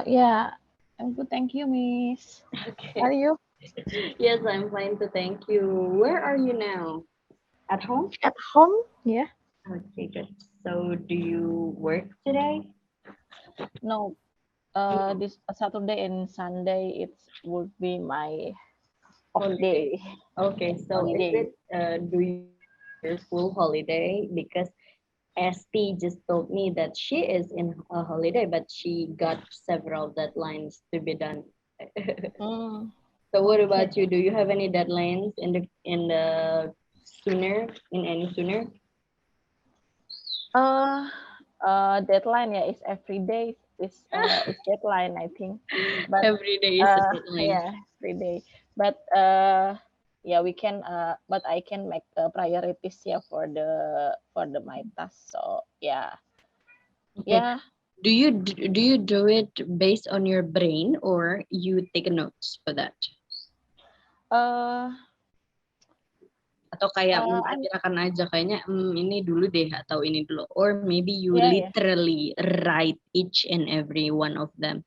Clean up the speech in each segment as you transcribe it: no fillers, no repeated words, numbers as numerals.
Yeah, I'm good. Thank you, Miss. How Okay. are you? Yes, I'm fine too. Thank you. Where are you now? At home? At home? Yeah. Okay, good. So, do you work today? No, No. this Saturday and Sunday it would be my off Holiday. day, Okay, so is holiday. it, do you have your full holiday? Because ST just told me that she is in a holiday, but she got several deadlines to be done. Mm, So, what okay. about you? Do you have any deadlines in the sooner, in any sooner? Uh, Deadline yeah is every day. It's deadline I think, but Every day is a deadline. yeah every day. But yeah we can but I can make priorities yeah for the my task. So yeah Okay. yeah. Do you do it based on your brain or you take notes for that? Uh, Atau kayak I'm memperkirakan aja kayaknya ini dulu deh atau ini dulu or maybe you yeah yeah. literally write each and every one of them.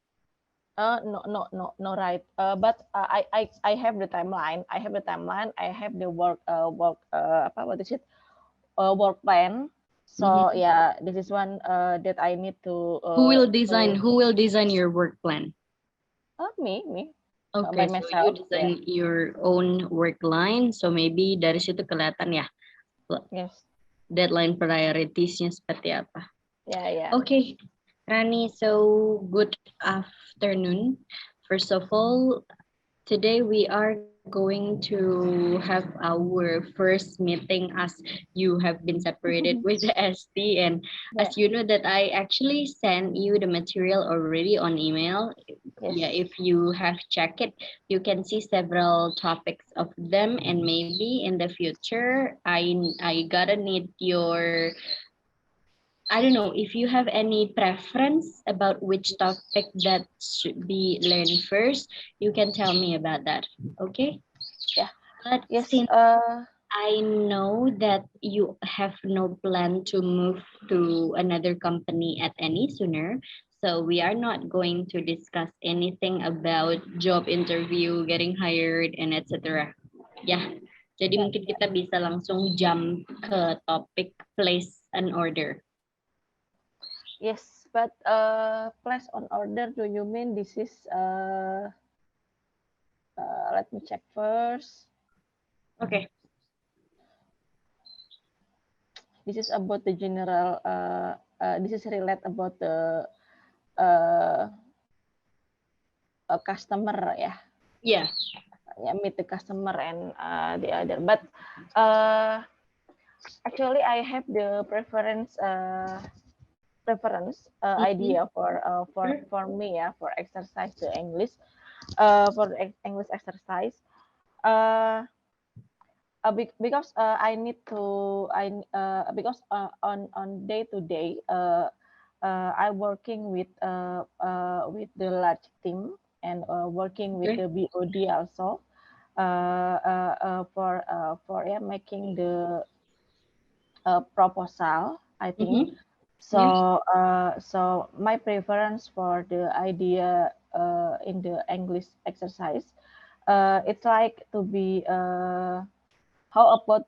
No no no no right. But I have the timeline. I have the timeline. I have the work apa what is it? Work plan. So Mhm. yeah, this is one that I need to Who will design your work plan? me by Okay, so you myself. Yeah. design your own work line, so maybe dari situ kelihatan ya Yes. deadline prioritiesnya seperti apa. Yeah yeah. Okay, Rani, so good afternoon. First of all, today we are going to have our first meeting as you have been separated with the ST, and Yeah. as you know that I actually sent you the material already on email. Yeah, Yes. if you have checked it, you can see several topics of them, and maybe in the future I gotta need your, I don't know if you have any preference about which topic that should be learned first. You can tell me about that. Okay. Yeah. But Yes. since I know that you have no plan to move to another company at any sooner, so we are not going to discuss anything about job interview, getting hired, and etc. Yeah. Jadi Yeah. mungkin kita bisa langsung jump ke topik place an order. Yes. But place on order. Do you mean this is let me check first. Okay. This is about the general. This is relate about the uh, customer. Yeah, Yeah. yeah, meet the customer and the other. But uh, actually, I have the Mhm. idea for me. Yeah, for exercise the English. For English exercise. Uh, because I need to because on day to day I working with the large team and working with Okay. the BOD also for yeah, making the proposal I think. Mm-hmm. Yeah. So my preference for the idea in the English exercise it's like to be how about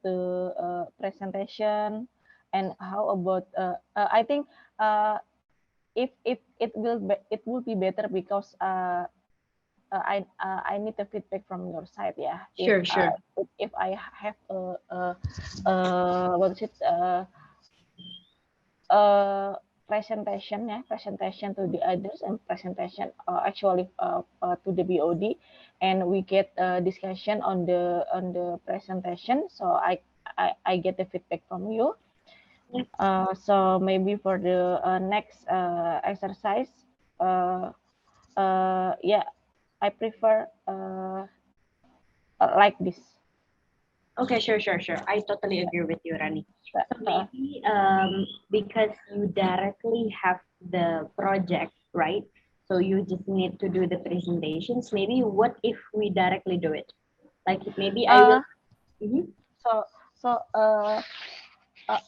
the presentation and how about I think if it will be better because I need the feedback from your side yeah Sure, sure. if I have what is it presentation yeah presentation to the others and presentation actually to the BOD and we get a discussion on the presentation so I get the feedback from you Yeah. so maybe for the next exercise uh, yeah I prefer like this. Okay, sure, sure, sure. I totally Yeah. agree with you, Rani. Uh, So uh, maybe because you directly have the project, right? So you just need to do the presentations. Maybe what if we directly do it? Like maybe I will. uh, Mhm. so so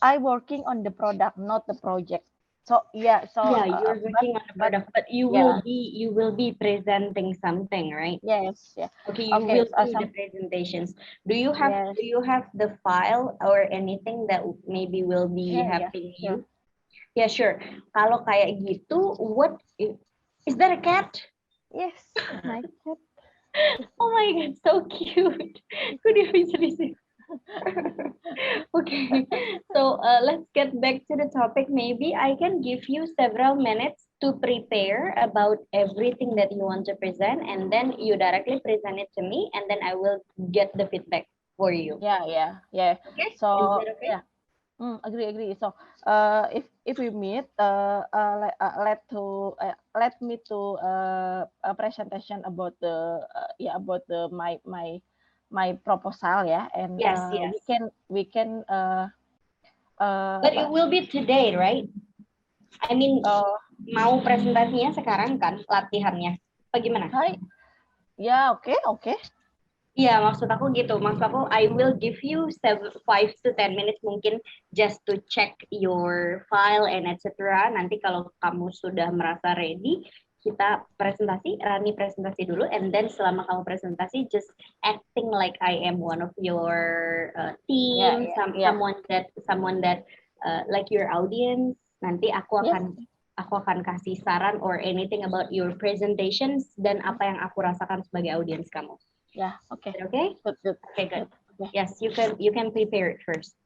I working on the product, not the project. So yeah, so Yeah, you're working on the product, but you yeah, will be presenting something, right? yes, yeah. Okay, you Okay, will do the some presentations. yes, Do you have the file or anything that maybe will be yeah, helping sure. you? Yeah, sure. Kalau kayak gitu, is that a cat? Yes, my cat. Oh my God, so cute. Kok dia bisa di sini? Okay, so let's get back to the topic. Maybe I can give you several minutes to prepare about everything that you want to present, and then you directly present it to me, and then I will get the feedback for you. Yeah. Okay, So is that okay? yeah, agree. So if we meet, let me to a presentation about the about the my proposal ya, and Yes, yes. we can But it will be today, right? I mean, uh, mau presentasinya sekarang kan, latihannya. Apa gimana? hi, yeah, okay. Iya, maksud aku gitu. Maksud aku, I will give you 5 to 10 minutes mungkin just to check your file and etc. Nanti kalau kamu sudah merasa ready, kita Rani presentasi dulu, and then selama kamu presentasi, just acting like I am one of your team, Yeah. someone that like your audience. Nanti Yes, aku akan kasih saran or anything about your presentations dan apa yang aku rasakan sebagai audience kamu. yeah, okay. Is it okay? Good. Okay, good. Okay. Yes, you can prepare it first.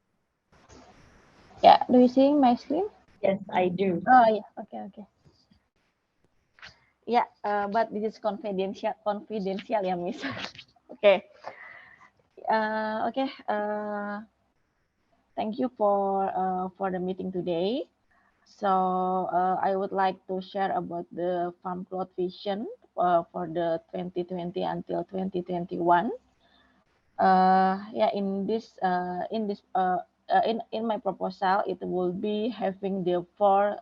Yeah, do you see my screen? Yes, I do. Oh yeah, okay. Yeah, but this is confidential ya, Miss. Okay. Okay. Thank you for the meeting today. So I would like to share about the farm plot vision for the 2020 until 2021. Yeah, in my proposal, it will be having the for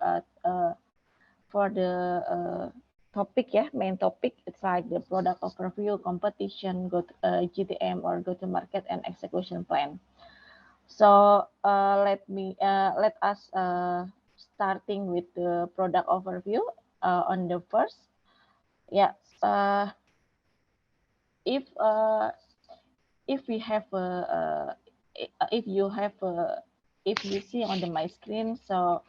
the topic, main topic. It's like the product overview, competition, GTM or go to market, and execution plan. So let us starting with the product overview on the first. Yeah, uh, if uh, if we have if you have if you see on my screen, so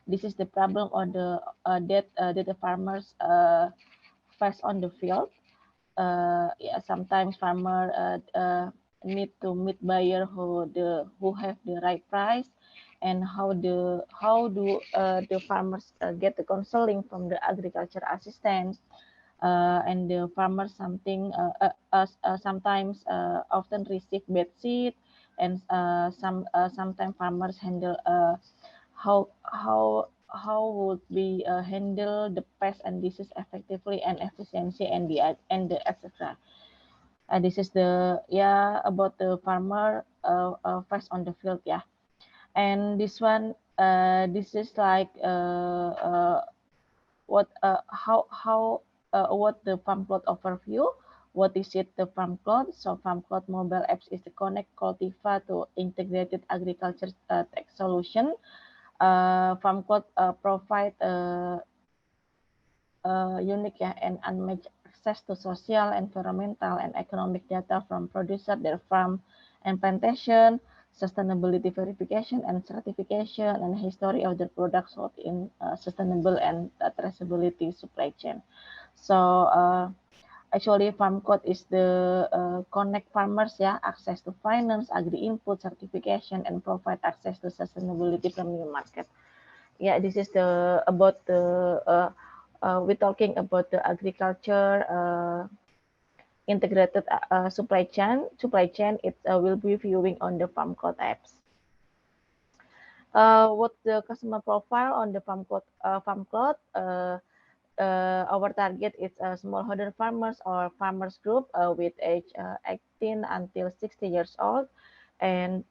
this is the problem or the that the farmers face on the field. Yeah, sometimes farmer need to meet buyer who have the right price, and how do the farmers get the counseling from the agriculture assistant, and the farmers sometimes often receive bad seed, and sometimes farmers handle how would we handle the pest and disease effectively and efficiency, and the etc. This is the about the farmer first on the field, and this one this is like what how what the farm plot overview. What is it, the farm plot? So farm plot mobile apps is the connect cultiva to integrated agriculture tech solution. Farm plot provide unique and unmatched access to social, environmental, and economic data from producer, their farm and plantation, sustainability verification and certification, and history of their products sold in sustainable and traceability supply chain. So actually, farm code is the connect farmers, access to finance, agri input, certification, and provide access to sustainability premium market. Yeah, this is the about the we're talking about the agriculture integrated supply chain. It will be viewing on the farm code apps. What the customer profile on the farm code? Our target is smallholder farmers or farmers group with age 18 until 60 years old, and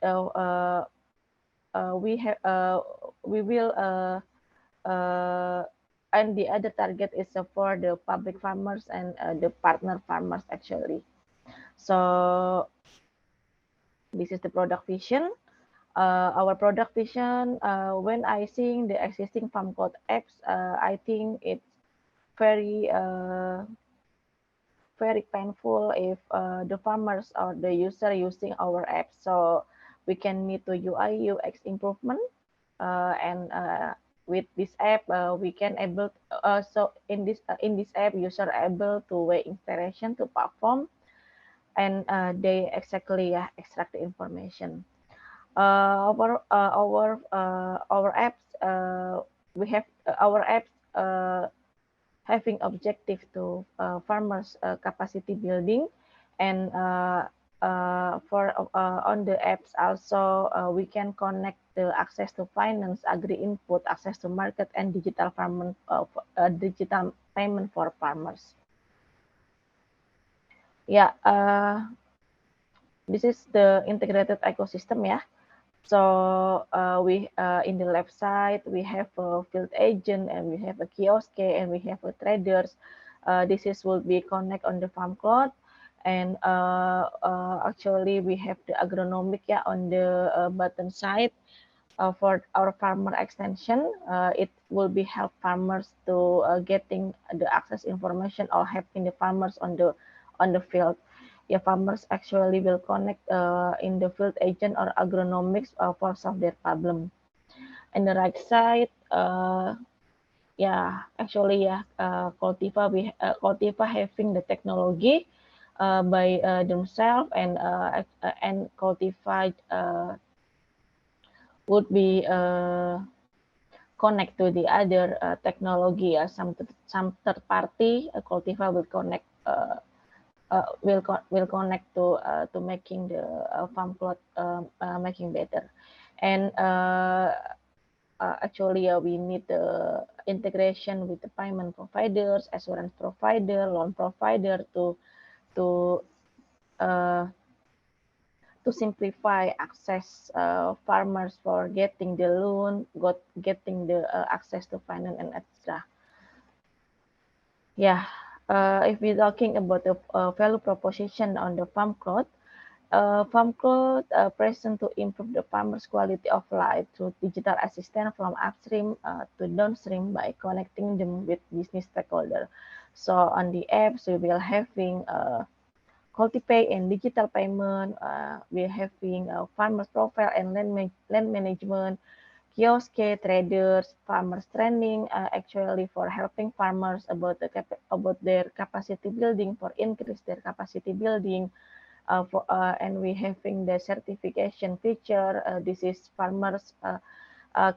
we will and the other target is for the public farmers and the partner farmers actually. So this is the product vision. our product vision. When I seeing the existing farm code apps, I think it's very very painful if the farmers or the user using our app. So we can need to UI UX improvement, and with this app we can able so in this app user able to way inspiration to perform, and they exactly extract the information. Our apps we have our apps having objective to farmers capacity building, and for on the apps also we can connect the access to finance, agri input, access to market, and digital payment for farmers. Yeah, this is the integrated ecosystem. Yeah. So we in the left side we have a field agent, and we have a kiosk, and we have a traders. This is will be connect on the farm cloud, and actually we have the agronomic on the bottom side. For our farmer extension, it will be help farmers to getting the access information or helping the farmers on the field. Yeah, farmers actually will connect in the field agent or agronomics for solve their problem. And the right side, yeah, actually, yeah, Cultiva having the technology by themselves, and Cultiva would be connect to the other technology. Some third party Cultiva will connect will connect to making the farm plot making better. And actually we need the integration with the payment providers, assurance provider, loan provider to uh, to simplify access farmers for getting the loan, getting the access to finance and etc. Yeah, if we're talking about the value proposition on the farm cloth present to improve the farmers' quality of life through digital assistance from upstream to downstream by connecting them with business stakeholder. So on the apps, we will having Cultivate and digital payment. We're having farmers profile and land management, kiosk traders, farmers training, actually for helping farmers about about their capacity building, for increase their capacity building. And we having the certification feature. This is farmers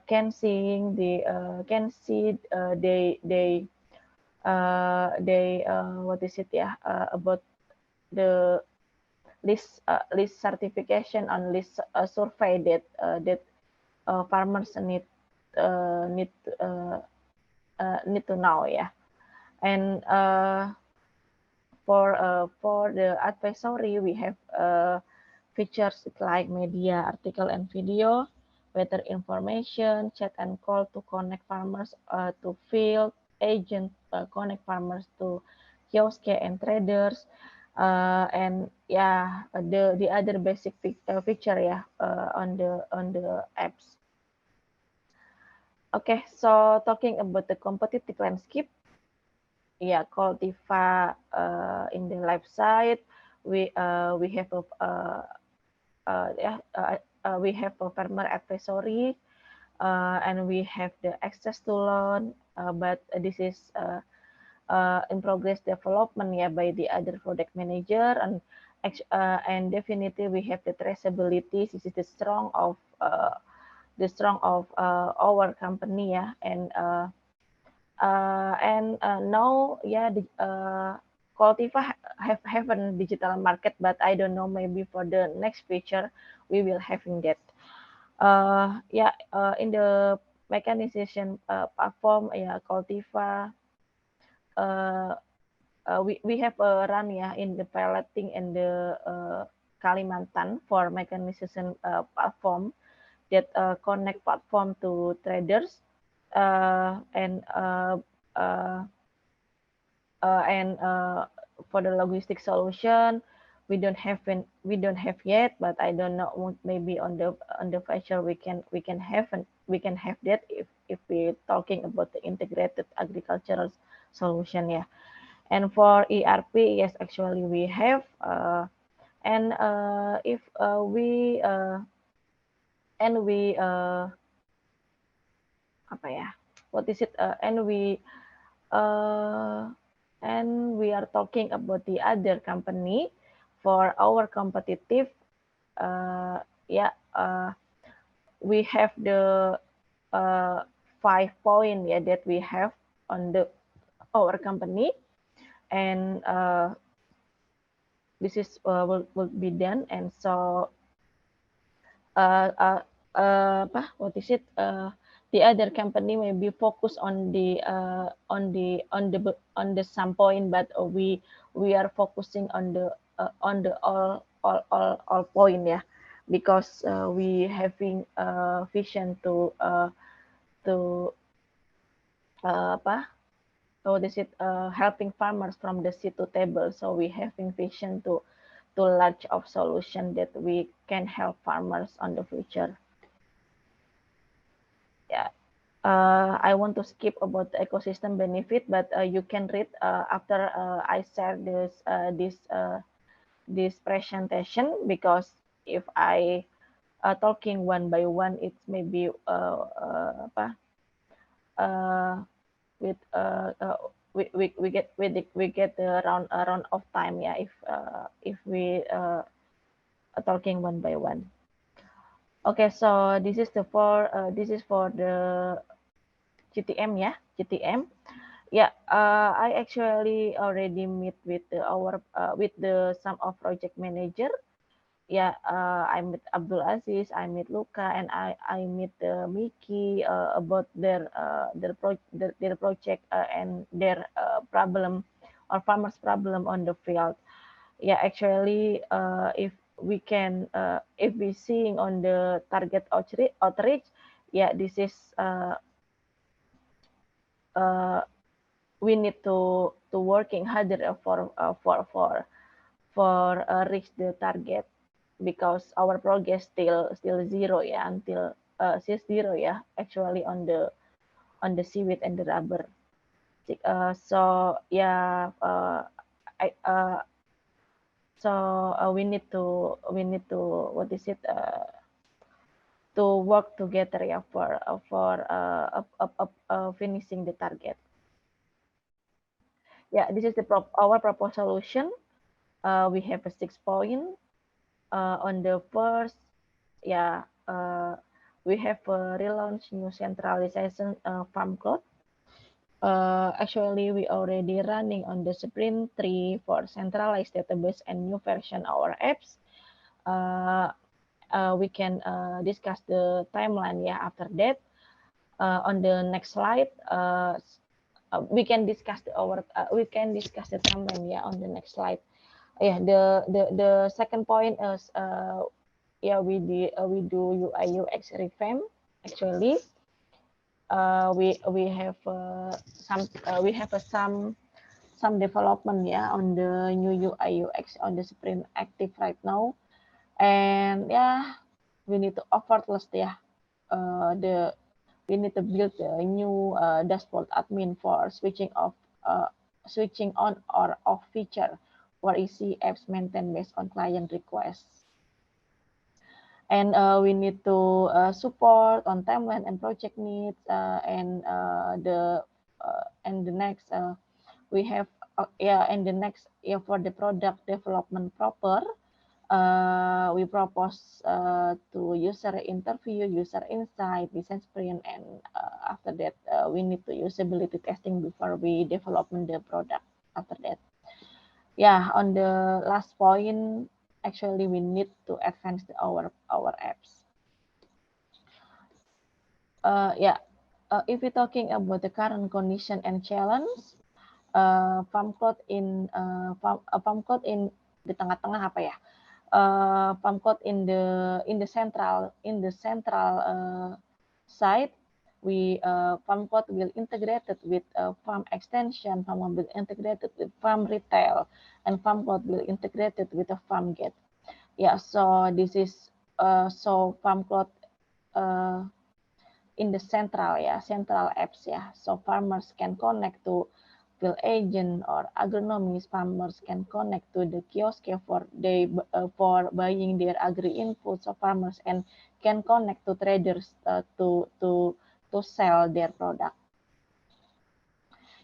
can see what is it, yeah, about the list certification on list survey that farmers need need to know, yeah. And for the advisory, we have features like media, article, and video, weather information, chat and call to connect farmers to field agent, connect farmers to kiosk and traders, and yeah, the other basic feature, yeah, on the apps. Okay, so talking about the competitive landscape, yeah, Cultiva in the left side, we have a yeah, we have a farmer advisory, and we have the access to loan, but this is in progress development, yeah, by the other product manager, and definitely we have the traceability. This is the strong of our company, yeah, and now, yeah, the Cultiva have a digital market, but I don't know, maybe for the next feature we will having that. Yeah, in the mechanization platform, yeah, Cultiva, uh, we have a run, yeah, in the piloting in the Kalimantan for mechanization platform that connect platform to traders, and uh, and for the logistic solution, we don't have yet, but I don't know, maybe on the future we can have, and we can have that if we're talking about the integrated agricultural solution. Yeah. And for ERP, yes, actually we have, and if we and we apa ya, what is it, uh, and we are talking about the other company for our competitive, yeah, we have the 5 point, yeah, that we have on the our company, and this is will be done. And so what is it, the other company may be focused on the some point, but we are focusing on the all point, yeah, because we having vision to apa, what is it, helping farmers from the seed to table. So we having vision to large of solution that we can help farmers on the future. Yeah. I want to skip about the ecosystem benefit, but you can read after I share this presentation, because if I talking one by one, it's maybe apa, with we get the round of time, yeah, if we talking one by one. Okay, so this is for the GTM, yeah, GTM. Yeah, I actually already meet with with the some of project manager. Yeah, I met Abdul Aziz, I met Luca, and I meet Miki about their project, and their problem, or farmers problem on the field. Yeah, actually, if we seeing on the target outreach, yeah, this is uh, we need to working harder for reach the target, because our progress still zero, yeah, until still zero, yeah, actually on the seaweed and the rubber. So yeah, I so we need to, what is it, to work together, yeah, for finishing the target. Yeah, this is our proposed solution. We have a 6 point. On the first, yeah, we have a relaunch new centralization farm code. Actually, we already running on the sprint 3 for centralized database and new version our apps. We can discuss the timeline, yeah, after that. On the next slide, we can discuss the timeline, yeah, on the next slide. Yeah, the second point is yeah, we do UI UX revamp. Actually, we have some development, yeah, on the new UI UX on the sprint active right now. And yeah, we need to effortless, yeah, we need to build a new dashboard admin for switching on or off feature for easy apps maintained based on client requests. And we need to support on timeline and project needs, and the next we have yeah, and the next, yeah, for the product development proper, we propose to user interview, user insight, design sprint, and after that we need to usability testing before we development the product after that. Yeah, on the last point, actually we need to advance our apps. Yeah, if we're talking about the current condition and challenge, farm code in di tengah-tengah apa ya? Farm code in the central side, farm code will integrated with farm extension, farm code will integrated with farm retail, and farm code will integrated with a farm gate. Yeah, so this is so farm code in the central apps. Yeah, so farmers can connect to field agent or agronomist. Farmers can connect to the kiosk for buying their agri inputs. So farmers and can connect to traders to sell their product.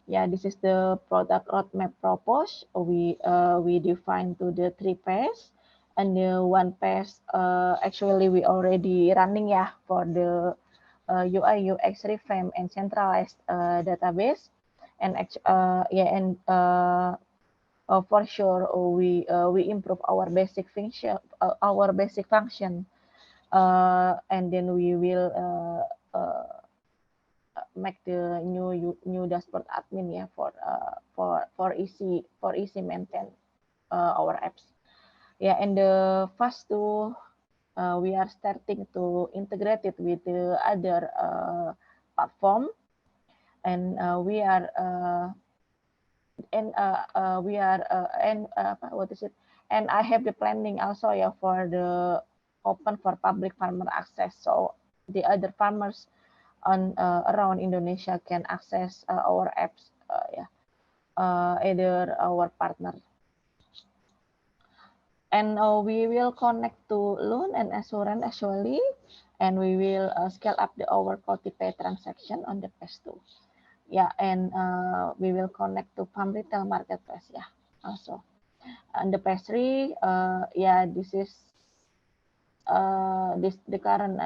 Yeah, this is the product roadmap proposed. We define to the 3 phases, and the 1 phase actually we already running for the UI UX revamp and centralized database, and for sure we improve our basic function, and then we will make the new dashboard admin for easy maintain our apps. Yeah, and the first two we are starting to integrate it with the other platform, and we are what is it? And I have the planning also for the open for public farmer access, so the other farmers on around Indonesia can access our apps, either our partner. And we will connect to loan and assurance actually, and we will scale up our Pay transaction on the phase 2. Yeah, and we will connect to farm retail marketplace. Yeah, also. And the phase 3, this is the current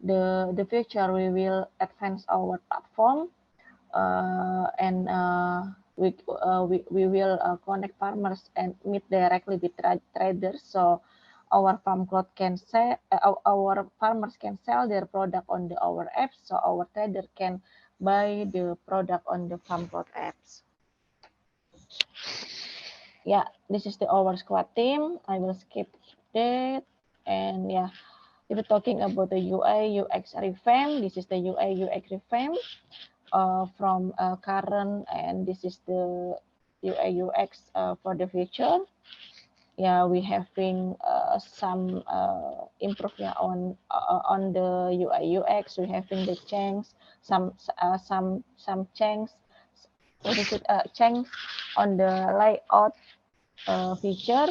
the future. We will advance our platform, and we will connect farmers and meet directly with traders, so our farm code can sell, our farmers can sell their product on our apps, so our trader can buy the product on the farm code apps. Yeah, this is our squad team. I will skip that. And yeah, if we're talking about the UI UX revamp, this is the UI UX revamp from current, and this is the UI UX for the future. Yeah, we having some improvement on the UI UX. We having the change, some change. What is it? Change on the layout feature.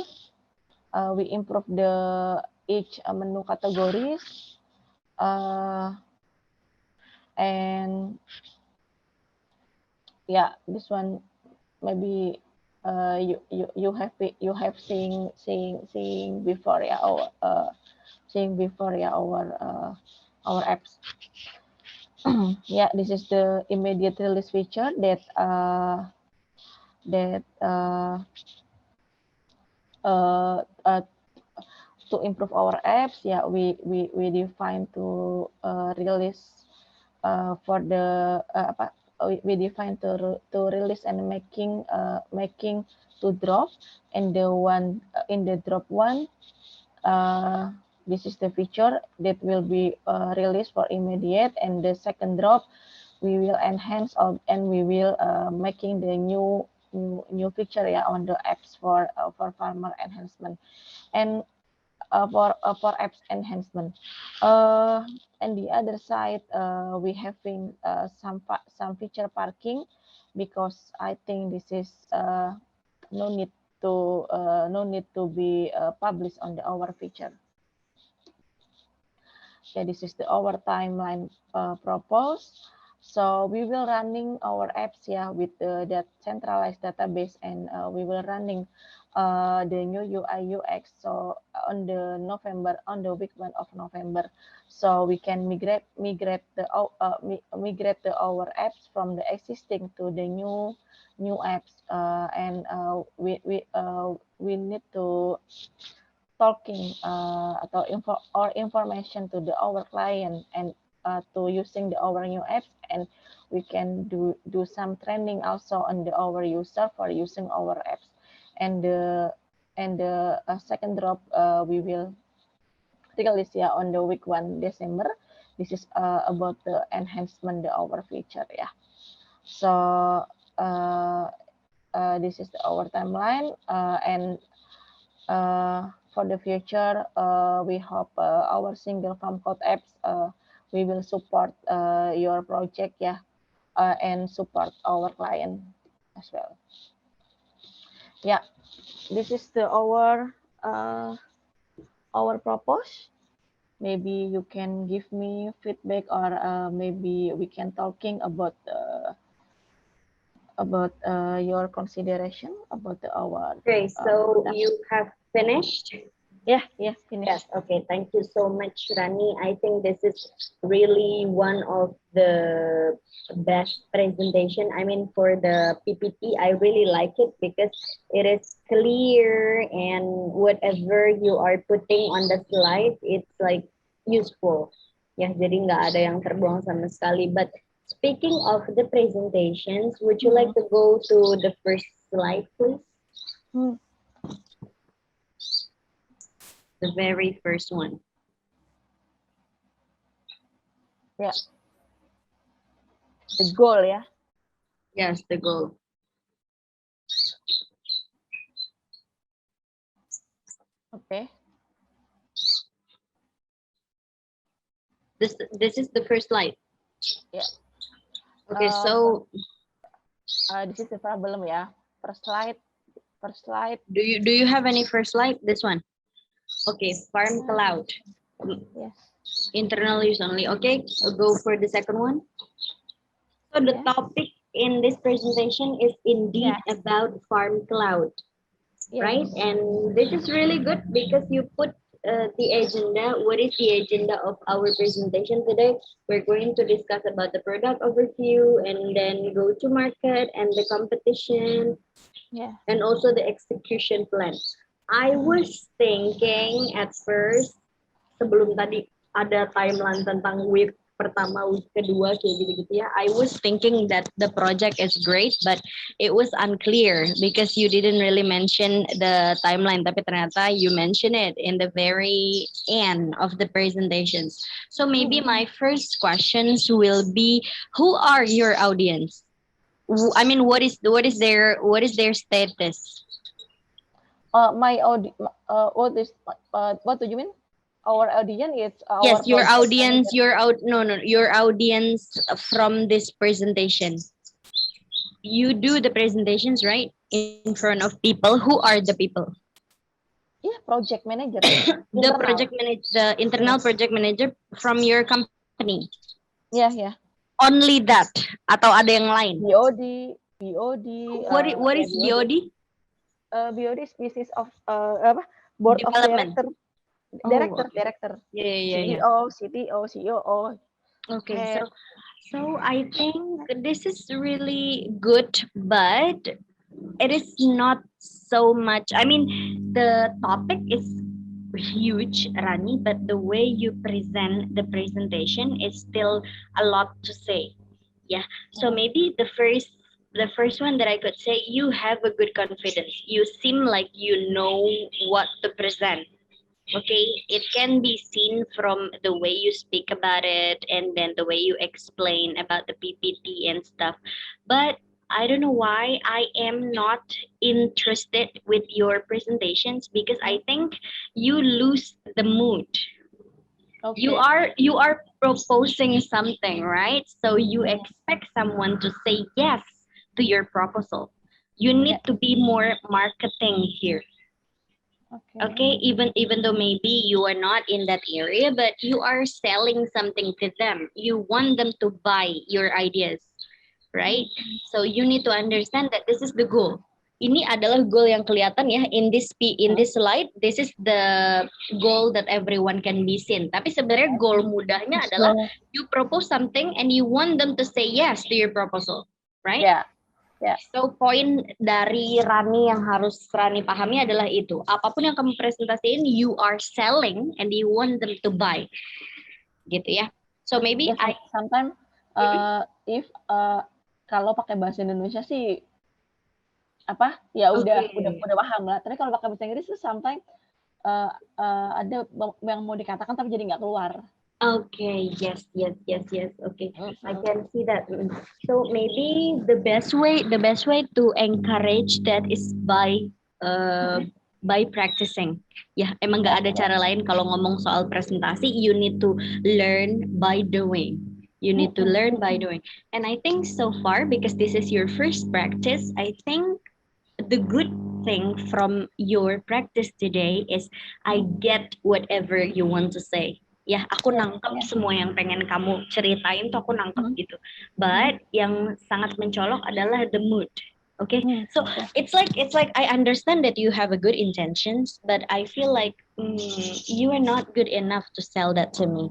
We improve the each menu categories, and yeah, this one maybe you have seen before, seeing before, our apps. Yeah, this is the immediate release feature that to improve our apps. Yeah, we define to release for the we define to release and making to drop, and the one in the drop one, this is the feature that will be released for immediate, and the second drop we will enhance and we will making the new feature on the apps for farmer enhancement, and for apps enhancement. And the other side, we having some feature parking, because I think this is no need to be published on our feature. Yeah, this is our timeline proposed. So we will running our apps with that centralized database, and we will running the new UI UX. So on the week 1 of November, so we can migrate our apps from the existing to the new apps, and we need to talking atau information to our client, and to using our new apps, and we can do some training also on our user for using our apps, and the second drop we will release on the week 1 December. this is about the enhancement the our future ya. So this is our timeline and for the future we hope our single farm code apps we will support your project ya and support our client as well. Yeah, this is the our propose. Maybe you can give me feedback or maybe we can talking about your consideration about our Okay, so you have finished? yeah Yes, finish. okay. Thank you so much, Rani. I think this is really one of the best presentation. I mean, for the PPT, I really like it because it is clear and whatever you are putting on the slide, it's like useful. Ya, jadi nggak ada yang terbuang sama sekali. But speaking of the presentations, would you like to go to the first slide, please? The very first one. Yeah. The goal ya. Yes, the goal. Okay. This is the first slide. Yeah. Okay, so this is the problem ya. First slide. Do you have any first slide? This one. Okay, farm cloud. Yes. Internal use only. Okay, I'll go for the second one. So the topic in this presentation is indeed about farm cloud, right? And this is really good because you put the agenda. What is the agenda of our presentation today? We're going to discuss about the product overview and then go to market and the competition. Yeah. And also the execution plan. I was thinking at first, sebelum tadi ada timeline tentang week pertama, week kedua, kayak gitu-gitu ya, I was thinking that the project is great, but it was unclear because you didn't really mention the timeline, tapi ternyata you mention it in the very end of the presentations. So maybe my first questions will be, who are your audience? I mean, what is their status? My audience. What do you mean? Our audience is our. Yes, your audience. Your audience from this presentation. You do the presentations, right, in front of people. Who are the people? Yeah, project manager. The project manager, the internal project manager from your company. Yeah. Only that, atau ada yang lain? BOD. What is BOD? BOD is business of board of director. Director. Yeah. CEO, CTO, COO. Okay, so I think this is really good, but it is not so much. I mean, the topic is huge, Rani, but the way you present the presentation is still a lot to say. Yeah. So maybe the first one that I could say, you have a good confidence. You seem like you know what to present. Okay, it can be seen from the way you speak about it and then the way you explain about the PPT and stuff. But I don't know why I am not interested with your presentations because I think you lose the mood. Okay. You are proposing something, right? So you expect someone to say yes to your proposal. You need to be more marketing here. Okay, even though maybe you are not in that area, but you are selling something to them. You want them to buy your ideas, right? So you need to understand that this is the goal. Ini adalah goal yang kelihatan ya in this slide. This is the goal that everyone can be seen. Tapi sebenarnya goal mudahnya adalah you propose something and you want them to say yes to your proposal, right? Yeah. So poin dari Rani yang harus Rani pahami adalah itu. Apapun yang kamu presentasiin, you are selling and you want them to buy. Gitu ya. So maybe sometimes if kalau pakai bahasa Indonesia sih udah paham lah. Tapi kalau pakai bahasa Inggris tuh sometimes ada yang mau dikatakan tapi jadi nggak keluar. Okay, yes. Okay, I can see that. So maybe the best way to encourage that is by practicing. Ya, emang nggak ada cara lain kalau ngomong soal presentasi. You need to learn by doing. You need to learn by doing. And I think so far, because this is your first practice, I think the good thing from your practice today is I get whatever you want to say. Ya, aku nangkep semua yang pengen kamu ceritain tuh aku nangkep gitu. But yang sangat mencolok adalah the mood. Okay, so it's like I understand that you have a good intentions, but I feel like you are not good enough to sell that to me.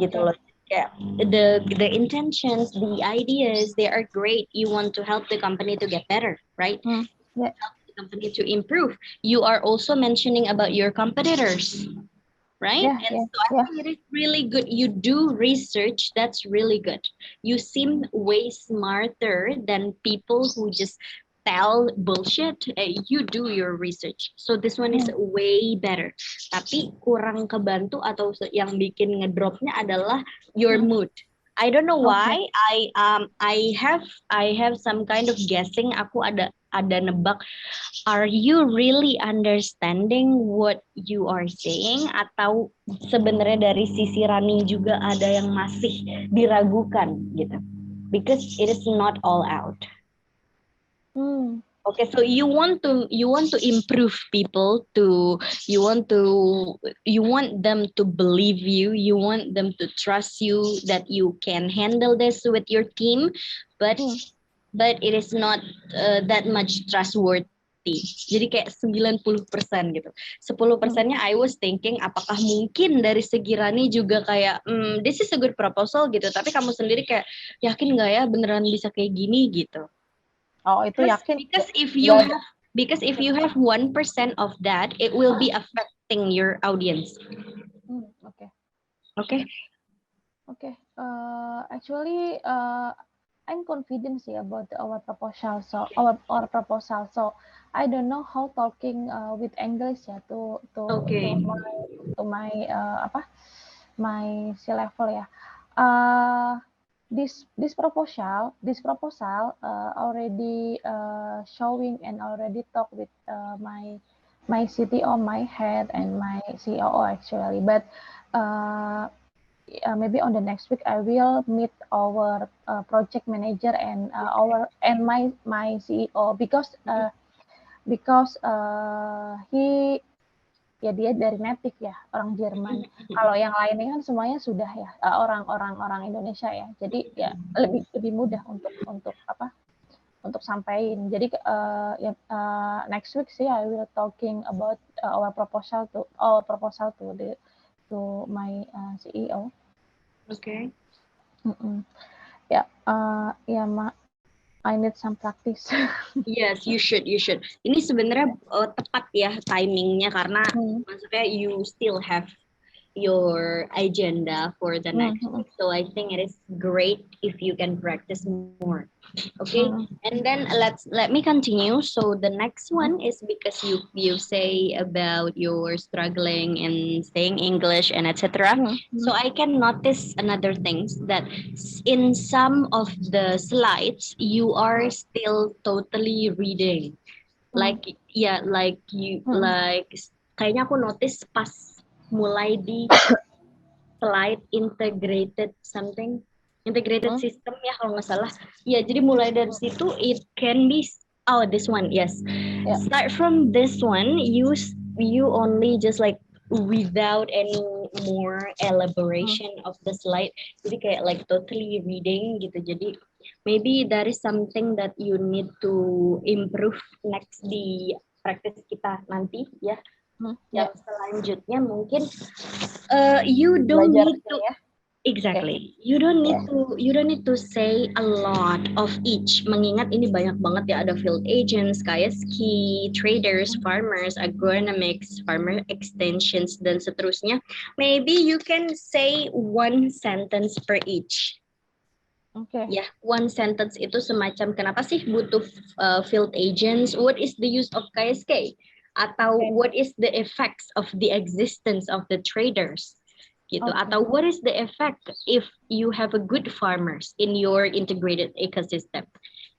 Gitu loh. Yeah, the intentions, the ideas, they are great. You want to help the company to get better, right? Yeah. Help the company to improve. You are also mentioning about your competitors, right? Yeah, And so I think it is really good. You do research. That's really good. You seem way smarter than people who just tell bullshit. You do your research. So this one is way better. Tapi kurang kebantu atau yang bikin ngedropnya adalah your mood. I don't know why. I have some kind of guessing. Aku ada nebak. Are you really understanding what you are saying, atau sebenarnya dari sisi running juga ada yang masih diragukan gitu? Because it is not all out. Okay, so you want to improve people you want them to believe you. You want them to trust you that you can handle this with your team, but it is not that much trustworthy. Jadi kayak 90% gitu. 10%-nya I was thinking apakah mungkin dari segi Rani juga kayak this is a good proposal gitu. Tapi kamu sendiri kayak yakin nggak ya beneran bisa kayak gini gitu. Oh, itu yakin. Because if you have 1% of that, it will be affecting your audience. Okay. Actually, I'm confident about our proposal. So our proposal. So I don't know how talking with English ya to my my C level ya. This proposal already showing and already talk with my CTO, my head, and my COO actually. But maybe on the next week I will meet our project manager and my CEO because he ya dia dari native ya, orang Jerman. Kalau yang lainnya kan semuanya sudah ya orang Indonesia ya. Jadi ya lebih mudah untuk sampaikan. Jadi next week sih I will talking about our proposal to my CEO. Okay. I need some practice. Yes, you should. Ini sebenarnya tepat ya timingnya karena maksudnya you still have your agenda for the next week. So I think it is great if you can practice more. Okay, and then let me continue. So the next one is because you say about your struggling and saying English and etc. So I can notice another things that in some of the slides you are still totally reading, like kayaknya aku notice pas mulai di slide integrated system ya kalau nggak salah. Ya, jadi mulai dari situ it can be this one, yes. Start from this one, you only just like without any more elaboration of the slide. Jadi kayak like totally reading gitu. Jadi maybe that is something that you need to improve next di practice kita nanti ya. Yang selanjutnya mungkin you don't need to you don't need to say a lot of each. Mengingat ini banyak banget ya, ada field agents, KSK, traders, farmers, agronomics, farmer extensions dan seterusnya. Maybe you can say one sentence per each. Ya, one sentence itu semacam kenapa sih butuh field agents? What is the use of KSK? Atau what is the effects of the existence of the traders? gitu. Okay. Atau what is the effect if you have a good farmers in your integrated ecosystem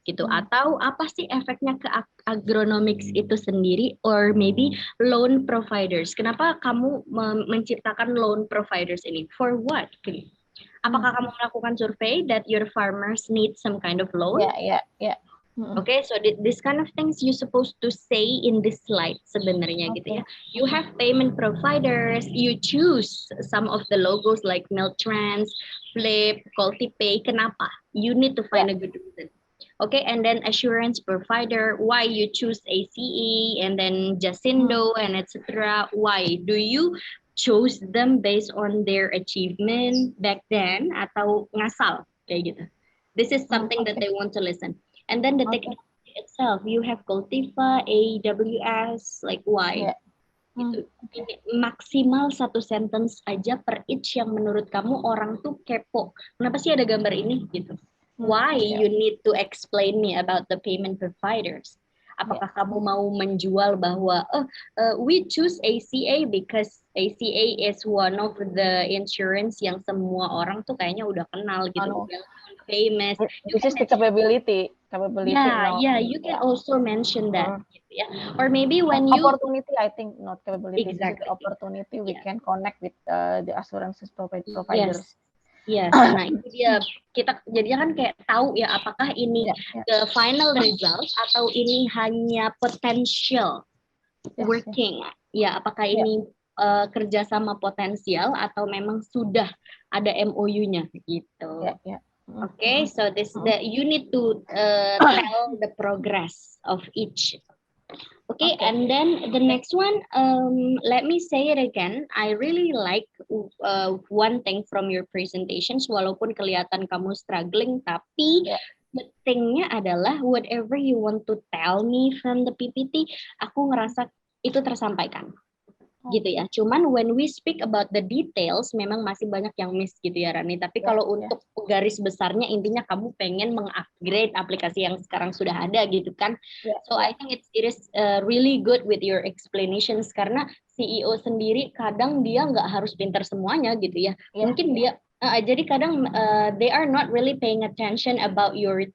gitu. Atau apa sih efeknya ke agronomics itu sendiri, or maybe loan providers. Kenapa kamu menciptakan loan providers ini? For what? Apakah kamu melakukan survei that your farmers need some kind of loan? Yeah. Okay, so this kind of things you supposed to say in this slide sebenarnya gitu ya. You have payment providers, you choose some of the logos like Miltrans, Flip, Cultipay. Kenapa? You need to find a good reason. Okay, and then assurance provider, why you choose ACE and then Jacindo and etc. Why do you choose them based on their achievement back then atau ngasal kayak gitu? This is something that they want to listen. And then the technology itself, you have Cultiva, AWS, like why? Gitu. Maksimal 1 sentence aja per each yang menurut kamu orang tuh kepo. Kenapa sih ada gambar ini gitu? Why you need to explain me about the payment providers? Apakah kamu mau menjual bahwa we choose ACA because ACA is one of the insurance yang semua orang tuh kayaknya udah kenal gitu, famous. This is the capability. Yeah, you can also mention that. Or maybe when you opportunity, I think not capability. Exactly. This is the opportunity we can connect with the assurances providers. Yes. Nah itu dia, kita jadinya kan kayak tahu ya apakah ini the final result atau ini hanya potential working. Ya, apakah ini kerjasama potensial atau memang sudah ada MOU-nya gitu. Okay, so this you need to tell the progress of each. Okay, and then the next one, let me say it again. I really like one thing from your presentations, walaupun kelihatan kamu struggling, tapi the thing-nya adalah whatever you want to tell me from the PPT, aku ngerasa itu tersampaikan. Gitu ya. Cuman when we speak about the details, memang masih banyak yang miss gitu ya Rani. Tapi kalau untuk garis besarnya intinya kamu pengen mengupgrade aplikasi yang sekarang sudah ada gitu kan. So I think it is really good with your explanations, karena CEO sendiri kadang dia nggak harus pintar semuanya gitu ya. Mungkin dia jadi kadang they are not really paying attention about your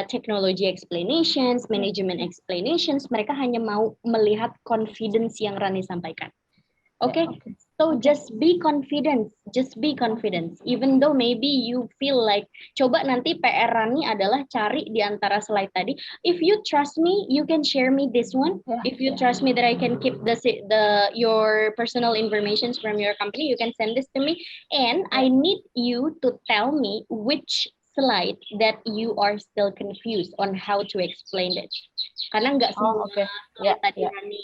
technology explanations, management explanations. Mereka hanya mau melihat confidence yang Rani sampaikan. Okay, so just be confident, even though maybe you feel like, coba nanti PR Rani adalah cari di antara slide tadi, if you trust me you can share me this one, if you trust me that I can keep your personal informations from your company, you can send this to me, and I need you to tell me which slide that you are still confused on how to explain it. Karena nggak semua tadi Rani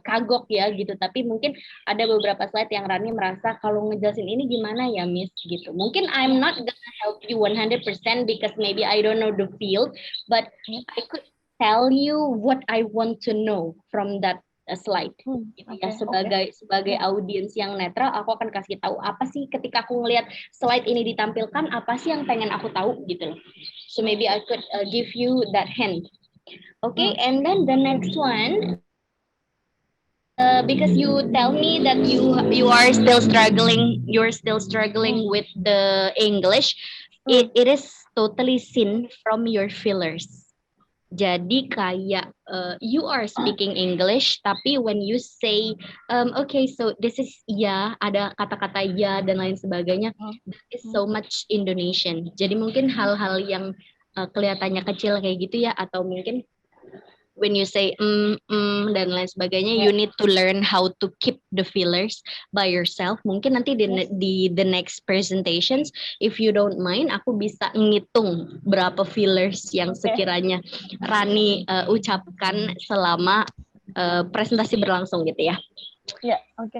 kagok ya gitu, tapi mungkin ada beberapa slide yang Rani merasa kalau ngejelasin ini gimana ya Miss gitu. Mungkin I'm not gonna help you 100% because maybe I don't know the field, but I could tell you what I want to know from that slide. Gitu ya. Sebagai audiens yang netral, aku akan kasih tahu apa sih ketika aku ngelihat slide ini ditampilkan, apa sih yang pengen aku tahu gitu loh. So maybe I could give you that hint. Okay, and then the next one, because you tell me that you are still struggling, with the English, it is totally seen from your fillers. Jadi kayak you are speaking English, tapi when you say, okay, so this is ada kata-kata dan lain sebagainya, that is so much Indonesian. Jadi mungkin hal-hal yang kelihatannya kecil kayak gitu ya, atau mungkin when you say dan lain sebagainya, you need to learn how to keep the fillers by yourself. Mungkin nanti di the next presentations, if you don't mind, aku bisa ngitung berapa fillers yang sekiranya Rani ucapkan selama presentasi berlangsung gitu ya.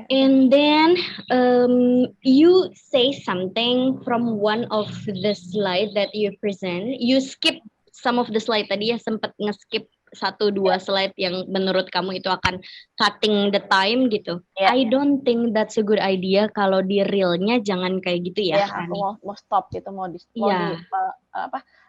And then you say something from one of the slide that you present. You skip some of the slide tadi ya, sempat nge-skip 1-2 slide yang menurut kamu itu akan cutting the time gitu. I don't think that's a good idea. Kalau di realnya jangan kayak gitu ya. Aku mau stop gitu,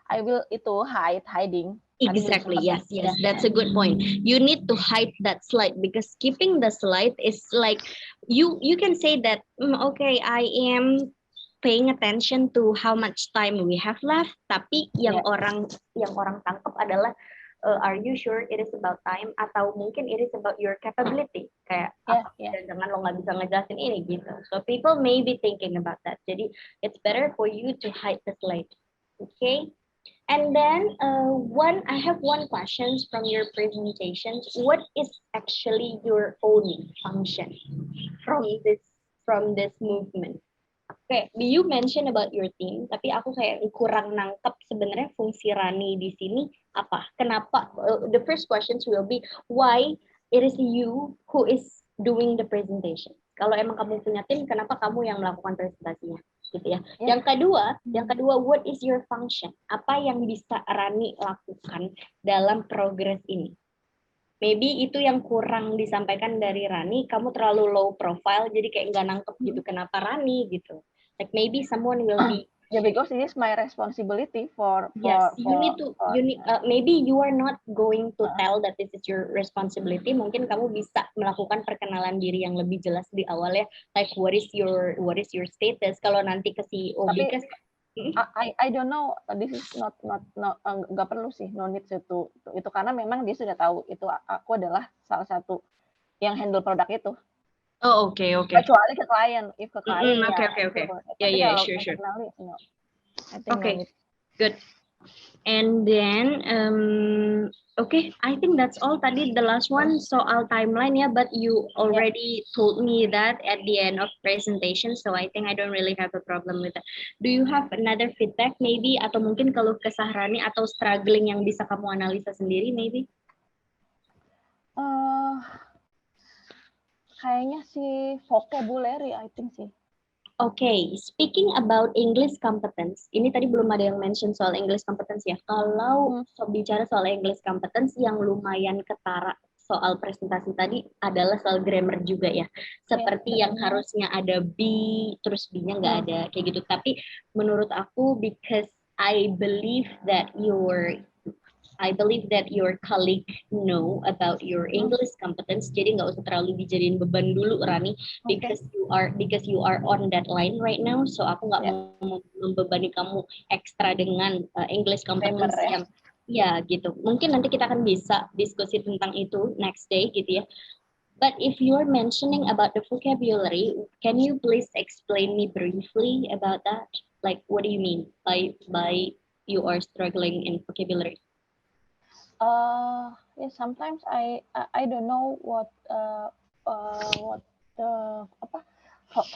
I will hiding. Exactly. Yes. That's a good point. You need to hide that slide because keeping the slide is like you can say that okay, I am paying attention to how much time we have left. Tapi yang orang tangkap adalah are you sure it is about time atau mungkin it is about your capability kayak jangan lo nggak bisa ngejelasin ini gitu. So people may be thinking about that. Jadi it's better for you to hide the slide. Okay. And then I have one question from your presentation. What is actually your own function from this movement? Okay, you mention about your team, tapi aku kayak kurang nangkep sebenarnya fungsi Rani di sini apa? Kenapa? The first questions will be why it is you who is doing the presentation. Kalau emang kamu punya tim, kenapa kamu yang melakukan presentasinya? Gitu ya. Yang kedua, what is your function? Apa yang bisa Rani lakukan dalam progres ini? Maybe itu yang kurang disampaikan dari Rani, kamu terlalu low profile, jadi kayak nggak nangkep gitu, kenapa Rani gitu. Like maybe someone will be because it is my responsibility for maybe you are not going to tell that this is your responsibility. Mungkin kamu bisa melakukan perkenalan diri yang lebih jelas di awal ya, like what is your status kalau nanti ke CEO. Because I don't know, this is not nggak perlu sih, no need itu karena memang dia sudah tahu itu aku adalah salah satu yang handle produk itu. Oh, okay. Kecuali ke klien, if ke klien okay. Yeah, sure. No. I think okay, good. And then, okay, I think that's all. Tadi the last one soal timeline ya, but you already told me that at the end of presentation, so I think I don't really have a problem with that. Do you have another feedback maybe, atau mungkin kalau kesah Rani atau struggling yang bisa kamu analisa sendiri maybe? Kayaknya sih vocabulary, I think sih. Okay, speaking about English competence, ini tadi belum ada yang mention soal English competence ya. Kalau bicara soal English competence yang lumayan ketara soal presentasi tadi adalah soal grammar juga ya. Seperti yang harusnya ada be, terus be-nya nggak ada kayak gitu. Tapi menurut aku, because I believe that your colleague know about your English competence, jadi nggak usah terlalu dijadiin beban dulu Rani, because you are on that line right now, so aku nggak mau membebani kamu ekstra dengan English competence yang gitu. Mungkin nanti kita akan bisa diskusi tentang itu next day gitu ya. But if you are mentioning about the vocabulary, can you please explain me briefly about that? Like, what do you mean by you are struggling in vocabulary? Sometimes I don't know what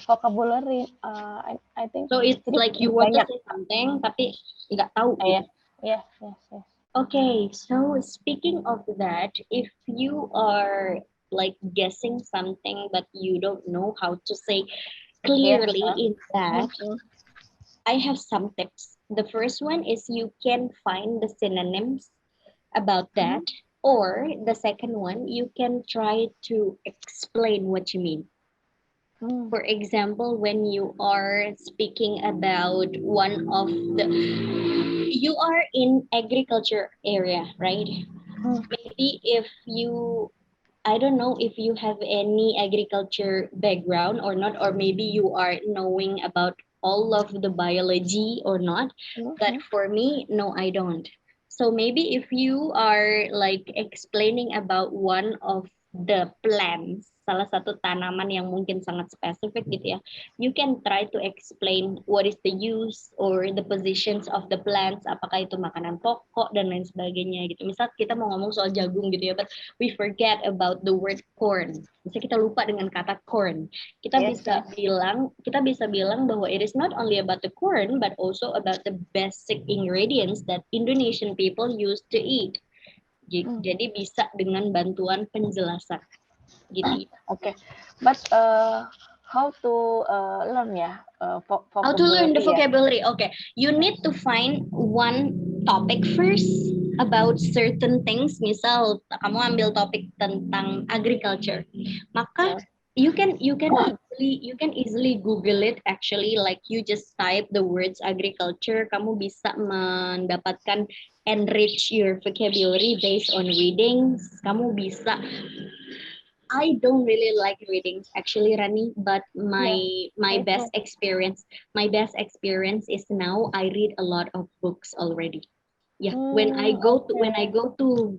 vocabulary. I think so. It's like you want to say something tapi nggak tahu. Yes. Okay, so speaking of that, if you are like guessing something but you don't know how to say clearly in that, I have some tips. The first one is you can find the synonyms about that, or the second one, you can try to explain what you mean. For example, when you are speaking about you are in agriculture area, right? Maybe if you, I don't know if you have any agriculture background or not, or maybe you are knowing about all of the biology or not, but for me, no, I don't. So maybe if you are like explaining about one of the plants, salah satu tanaman yang mungkin sangat spesifik gitu ya, you can try to explain what is the use or the positions of the plants, apakah itu makanan pokok dan lain sebagainya gitu. Misal kita mau ngomong soal jagung gitu ya, but we forget about the word corn. Misal kita lupa dengan kata corn. Kita bisa bilang bahwa it is not only about the corn but also about the basic ingredients that Indonesian people used to eat. Jadi bisa dengan bantuan penjelasan gitu. Okay, but how to learn how to learn the vocabulary? Okay, you need to find one topic first about certain things. Misal kamu ambil topik tentang agriculture, maka you can easily Google it actually, like you just type the words agriculture, kamu bisa mendapatkan enrich your vocabulary based on readings. Kamu bisa, I don't really like readings actually, Rani, but my best experience is now I read a lot of books already. Yeah, when I go to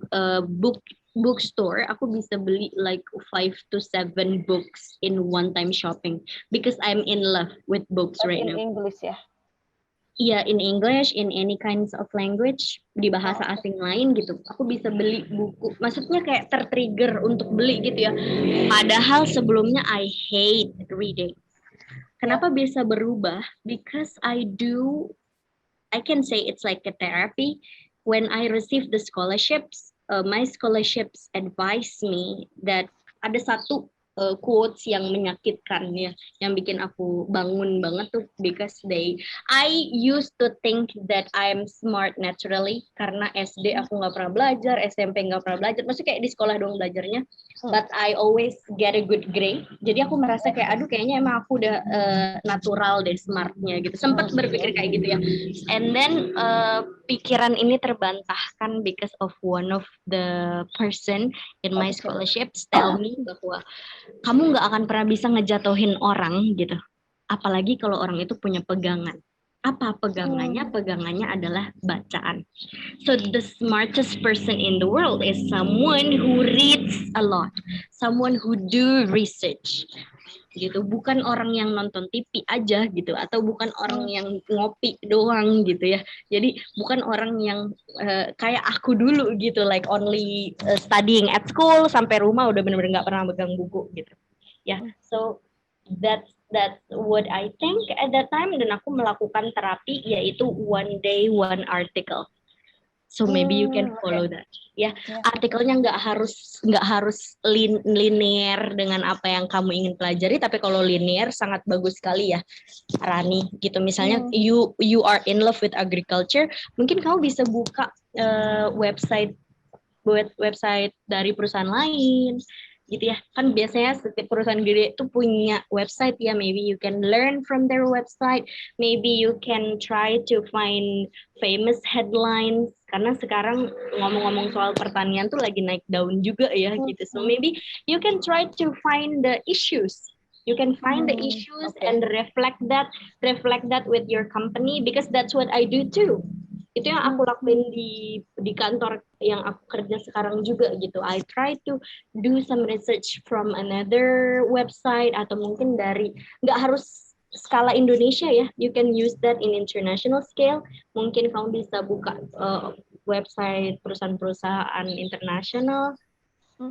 bookstore, aku bisa beli like 5 to 7 books in one time shopping because I'm in love with books right in now. English ya? Iya, in English, in any kinds of language, di bahasa asing lain gitu. Aku bisa beli buku. Maksudnya kayak tertrigger untuk beli gitu ya. Padahal sebelumnya I hate reading. Kenapa bisa berubah? Because I can say it's like a therapy. When I receive the scholarships, my scholarships advise me that ada satu quotes yang menyakitkan ya, yang bikin aku bangun banget tuh, because I used to think that I'm smart naturally karena SD aku nggak pernah belajar, SMP nggak pernah belajar, maksudnya kayak di sekolah dong belajarnya, but I always get a good grade. Jadi aku merasa kayak aduh kayaknya emang aku udah natural deh smartnya gitu. Sempat berpikir kayak gitu ya. And then pikiran ini terbantahkan because of one of the person in my scholarships tell me bahwa kamu nggak akan pernah bisa ngejatuhin orang gitu. Apalagi kalau orang itu punya pegangan. Apa pegangannya? Pegangannya adalah bacaan. So the smartest person in the world is someone who reads a lot, someone who do research. Gitu, bukan orang yang nonton TV aja gitu, atau bukan orang yang ngopi doang gitu ya. Jadi bukan orang yang kayak aku dulu gitu, like only studying at school sampai rumah udah bener-bener nggak pernah megang buku gitu. Ya, so that's what I think at that time. Dan aku melakukan terapi yaitu one day one article. So maybe you can follow that. Ya, artikelnya nggak harus linear dengan apa yang kamu ingin pelajari, tapi kalau linear sangat bagus sekali ya, Rani. Gitu misalnya you are in love with agriculture, mungkin kamu bisa buka website dari perusahaan lain. Gitu ya, kan biasanya setiap perusahaan gede itu punya website ya, maybe you can learn from their website, maybe you can try to find famous headlines, karena sekarang ngomong-ngomong soal pertanian tuh lagi naik daun juga ya gitu, so maybe you can try to find the issues. You can find the issues and reflect that with your company, because that's what I do too. Itu yang aku lakuin di kantor yang aku kerja sekarang juga gitu. I try to do some research from another website, atau mungkin dari, nggak harus skala Indonesia ya, you can use that in international scale. Mungkin kamu bisa buka website perusahaan-perusahaan internasional,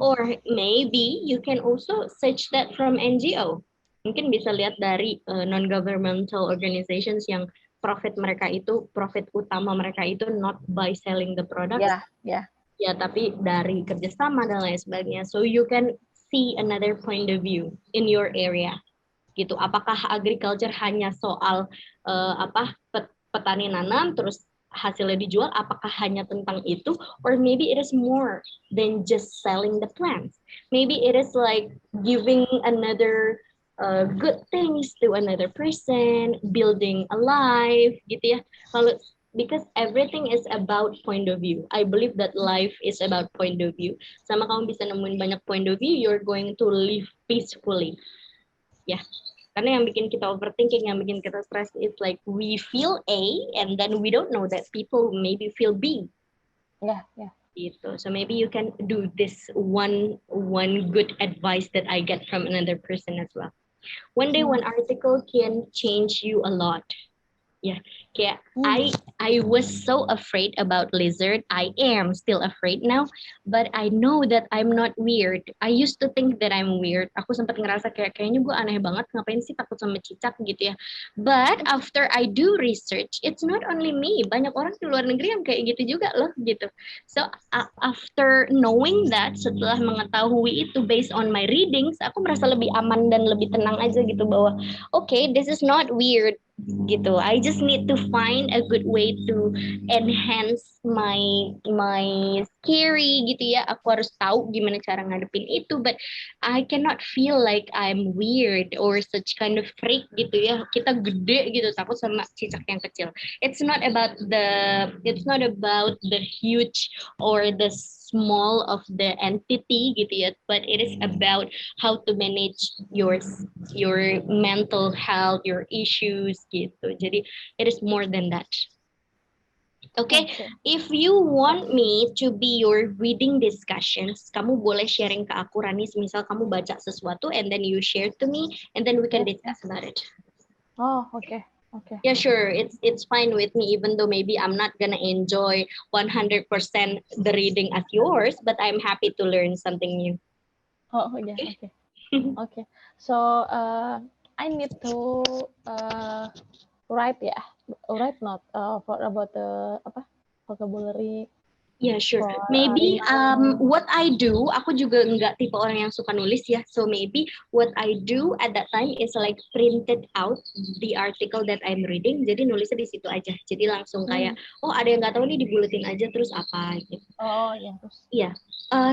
or maybe you can also search that from NGO. Mungkin bisa lihat dari non-governmental organizations yang profit utama mereka itu not by selling the product, ya, tapi dari kerjasama dan lain sebagainya. So you can see another point of view in your area, gitu. Apakah agriculture hanya soal petani nanam terus hasilnya dijual? Apakah hanya tentang itu? Or maybe it is more than just selling the plants. Maybe it is like giving another good things to another person, building a life, gitu ya. Kalau because everything is about point of view. I believe that life is about point of view. Sama kamu bisa nemuin banyak point of view, you're going to live peacefully. Ya. Karena yang bikin kita overthinking, yang bikin kita stress is like we feel A and then we don't know that people maybe feel B. Gitu. So maybe you can do this one good advice that I get from another person as well. One day one article can change you a lot. Yeah, kayak I was so afraid about lizard. I am still afraid now, but I know that I'm not weird. I used to think that I'm weird. Aku sempat ngerasa kayaknya gue aneh banget, ngapain sih takut sama cicak gitu ya. But after I do research, it's not only me. Banyak orang di luar negeri yang kayak gitu juga loh gitu. So after knowing that, setelah mengetahui itu based on my readings, aku merasa lebih aman dan lebih tenang aja gitu, bahwa okay, this is not weird. gitu. I just need to find a good way to enhance my scary gitu ya. Aku harus tahu gimana cara ngadepin itu, but I cannot feel like I'm weird or such kind of freak gitu ya. Kita gede gitu takut sama cicak yang kecil. It's not about the huge or the small of the entity gitu ya, but it is about how to manage your mental health, your issues gitu. Jadi it is more than that. Okay, if you want me to be your reading discussions, kamu boleh sharing ke aku, Rani. Misal kamu baca sesuatu and then you share to me, and then we can discuss about it. Oh, okay. Okay. Yeah, sure. It's fine with me, even though maybe I'm not gonna enjoy 100% the reading as yours, but I'm happy to learn something new. Oh, yeah. Okay. Okay. So I need to write note for about the vocabulary. Yeah, sure. For Maybe what I do, aku juga nggak tipe orang yang suka nulis ya. So maybe what I do at that time is like printed out the article that I'm reading. Jadi nulisnya di situ aja. Jadi langsung kayak, oh ada yang nggak tahu nih dibuletin aja terus apa gitu. Oh ya, terus. Yeah.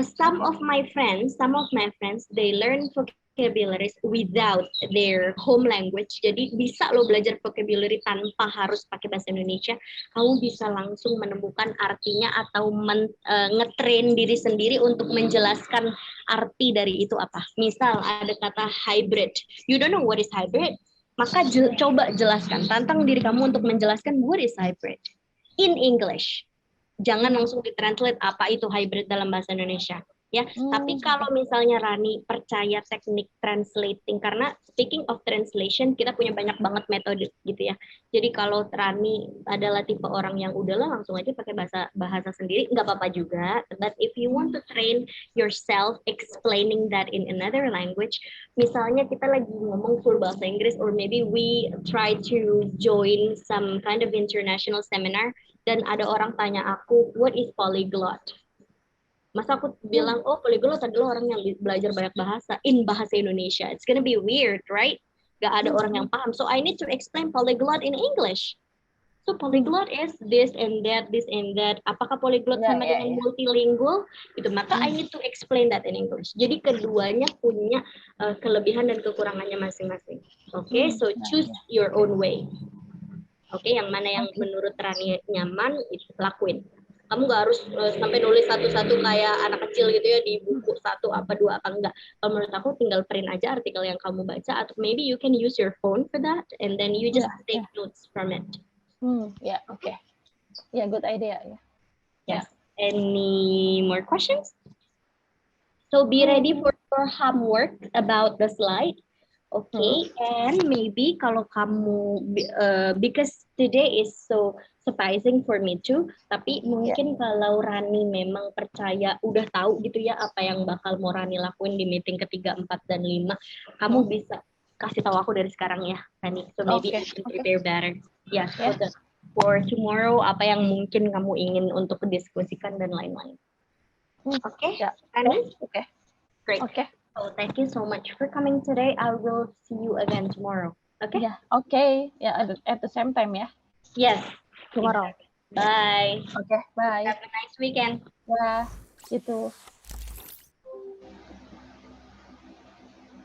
Some of my friends, they learn vocabularies without their home language. Jadi bisa lo belajar vocabulary tanpa harus pakai bahasa Indonesia. Kamu bisa langsung menemukan artinya atau ngetrain diri sendiri untuk menjelaskan arti dari itu apa. Misal ada kata hybrid. You don't know what is hybrid? Maka coba jelaskan. Tantang diri kamu untuk menjelaskan what is hybrid in English. Jangan langsung ditranslate apa itu hybrid dalam bahasa Indonesia. Ya, tapi kalau misalnya Rani percaya teknik translating, karena speaking of translation, kita punya banyak banget metode gitu ya. Jadi kalau Rani adalah tipe orang yang udahlah langsung aja pakai bahasa sendiri, nggak apa-apa juga. But if you want to train yourself explaining that in another language, misalnya kita lagi ngomong full bahasa Inggris, or maybe we try to join some kind of international seminar, dan ada orang tanya aku, what is polyglot? Masa aku bilang, oh polyglot adalah orang yang belajar banyak bahasa in bahasa Indonesia. It's gonna be weird, right? Gak ada orang yang paham. So I need to explain polyglot in English. So polyglot is this and that. Apakah polyglot sama dengan multilingual? Gitu. Maka I need to explain that in English. Jadi keduanya punya kelebihan dan kekurangannya masing-masing. Okay, so choose your own way. Oke, yang mana yang menurut Rani nyaman, itu lakuin. Kamu nggak harus sampai nulis satu-satu kayak anak kecil gitu ya, di buku satu apa dua apa enggak. Kalau menurut aku tinggal print aja artikel yang kamu baca, atau maybe you can use your phone for that, and then you just take notes from it. Okay. Yeah, good idea. Yes. Any more questions? So be ready for your homework about the slide. Okay, and maybe kalau kamu, because today is so surprising for me too, tapi mungkin kalau Rani memang percaya, udah tahu gitu ya apa yang bakal mau Rani lakuin di meeting ketiga, 4, dan 5, kamu bisa kasih tahu aku dari sekarang ya, Rani. So maybe you can prepare better. Yeah, for tomorrow, apa yang mungkin kamu ingin untuk didiskusikan dan lain-lain. Okay, Rani? Okay. Great. Okay. So thank you so much for coming today. I will see you again tomorrow. Okay? Yeah. Okay. Yeah. At the same time. Yeah. Yes. Tomorrow. Bye. Okay. Bye. Have a nice weekend. Yeah. You too.